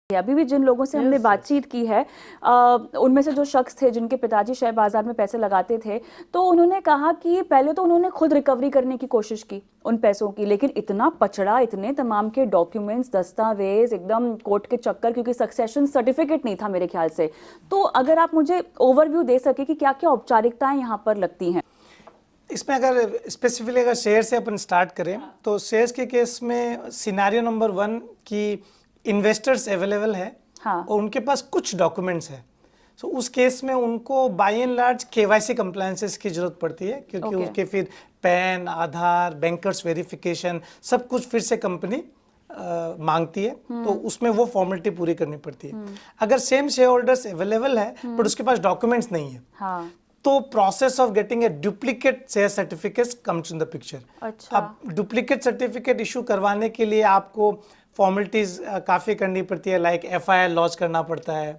अभी भी जिन लोगों से हमने बातचीत की है उनमें से जो शख्स थे जिनके पिताजी शेयर बाजार में पैसे लगाते थे, तो उन्होंने कहा कि पहले तो उन्होंने खुद रिकवरी करने की कोशिश की उन पैसों की, लेकिन इतना पचड़ा, इतने तमाम के डॉक्यूमेंट्स, दस्तावेज, एकदम कोर्ट के चक्कर, क्योंकि सक्सेशन सर्टिफिकेट नहीं था मेरे ख्याल से। तो अगर आप मुझे ओवरव्यू दे सके कि क्या क्या औपचारिकताएं यहाँ पर लगती हैं। इसमें अगर स्पेसिफिकली अगर शेयर से अपन स्टार्ट करें तो शेयर्स के केस में सिनेरियो नंबर 1 की इन्वेस्टर्स अवेलेबल है, हाँ। और उनके पास कुछ डॉक्यूमेंट्स है। सो उस केस में उनको by and large KYC compliances की जरूरत पड़ती है, क्योंकि उसके फिर पैन, आधार, बैंकर्स वेरिफिकेशन सब कुछ फिर से कंपनी मांगती है, तो उसमें वो फॉर्मेलिटी पूरी करनी पड़ती है। अगर सेम शेयर होल्डर्स अवेलेबल है बट उसके पास डॉक्यूमेंट्स नहीं है, हाँ। तो process of getting a duplicate share certificate comes in the picture. अच्छा। अब डुप्लीकेट सर्टिफिकेट इशू करवाने के लिए आपको फॉर्मेलिटीज काफ़ी करनी पड़ती है, लाइक एफआईआर लॉन्च करना पड़ता है,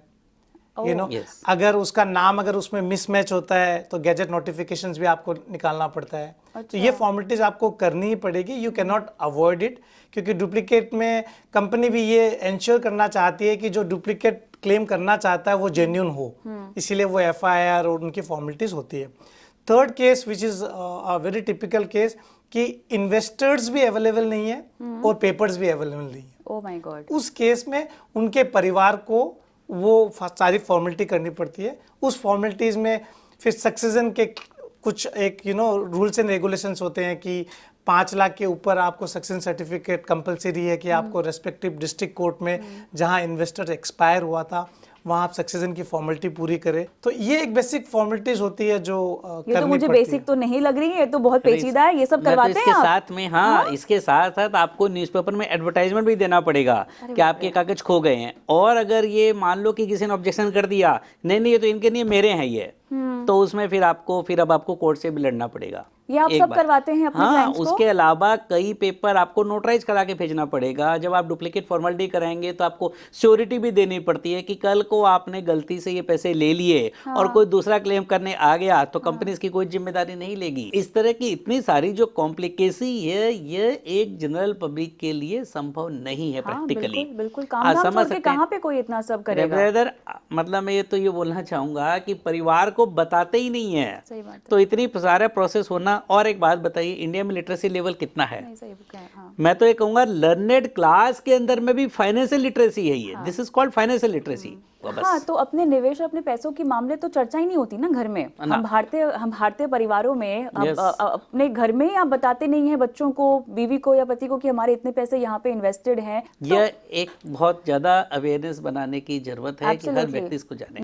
यू नो। अगर उसका नाम अगर उसमें मिसमैच होता है तो गैजेट नोटिफिकेशंस भी आपको निकालना पड़ता है। अच्छा। तो ये फॉर्मेलिटीज आपको करनी ही पड़ेगी, you can not avoid it, क्योंकि डुप्लीकेट में कंपनी भी ये इंश्योर करना चाहती है कि जो डुप्लीकेट क्लेम करना चाहता है वो जेन्युइन हो, इसीलिए वो एफआईआर और उनकी फॉर्मेलिटीज होती है। Third case which is a very typical case कि इन्वेस्टर्स भी अवेलेबल नहीं है और पेपर्स भी अवेलेबल नहीं है। Oh my God. उस केस में उनके परिवार को वो सारी फॉर्मेलिटी करनी पड़ती है। उस फॉर्मेलिटीज में फिर सक्सेशन के कुछ एक रूल्स एंड रेगुलेशंस होते हैं कि 5 लाख के ऊपर आपको सक्सेशन सर्टिफिकेट कंपलसरी है कि आपको रेस्पेक्टिव डिस्ट्रिक्ट कोर्ट में जहां इन्वेस्टर एक्सपायर हुआ था वहां आप सक्सेशन की फॉर्मेलिटी पूरी करें। तो ये एक बेसिक फॉर्मेलिटीज होती है जो ये तो मुझे बेसिक तो नहीं लग रही है, ये तो बहुत पेचीदा है। ये सब करवाते हैं इसके आप? साथ में इसके साथ साथ आपको न्यूज़पेपर में एडवर्टाइजमेंट भी देना पड़ेगा कि आपके कागज खो गए हैं, और अगर ये मान लो कि किसी ने ऑब्जेक्शन कर दिया, नहीं ये तो इनके नहीं मेरे हैं ये, तो उसमें फिर अब आपको कोर्ट से भी लड़ना पड़ेगा। ये आप सब करवाते हैं अपने क्लाइंट्स को? उसके अलावा कई पेपर आपको नोटराइज करा के भेजना पड़ेगा। जब आप डुप्लीकेट फॉर्मेलिटी कराएंगे तो आपको श्योरिटी भी देनी पड़ती है कि कल को आपने गलती से ये पैसे ले लिए और कोई दूसरा क्लेम करने आ गया तो कंपनी इसकी कोई जिम्मेदारी नहीं लेगी। इस तरह की इतनी सारी जो कॉम्प्लिकेसी है, ये एक जनरल पब्लिक के लिए संभव नहीं है प्रैक्टिकली। बिल्कुल काम धाम छोड़ के कहाँ पे कोई इतना सब करेगा। ब्रदर, मतलब मैं ये बोलना चाहूंगा कि परिवार को बताते ही नहीं है। सही बात है। तो इतनी सारा प्रोसेस होना। और एक बात बताइए, इंडिया में लिटरेसी लेवल कितना है? हाँ। मैं तो ये कहूंगा लर्नेड क्लास के अंदर में भी फाइनेंशियल लिटरेसी है ये। This is called financial literacy. हाँ, तो अपने निवेश और अपने पैसों की मामले तो चर्चा ही नहीं होती ना घर में। हम भारतीय परिवारों में अपने घर में आप बताते नहीं है बच्चों को, बीवी को या पति को कि हमारे इतने पैसे यहाँ पे इन्वेस्टेड हैं। यह एक बहुत ज्यादा अवेयरनेस बनाने की जरूरत है कि हर व्यक्ति इसको जाने।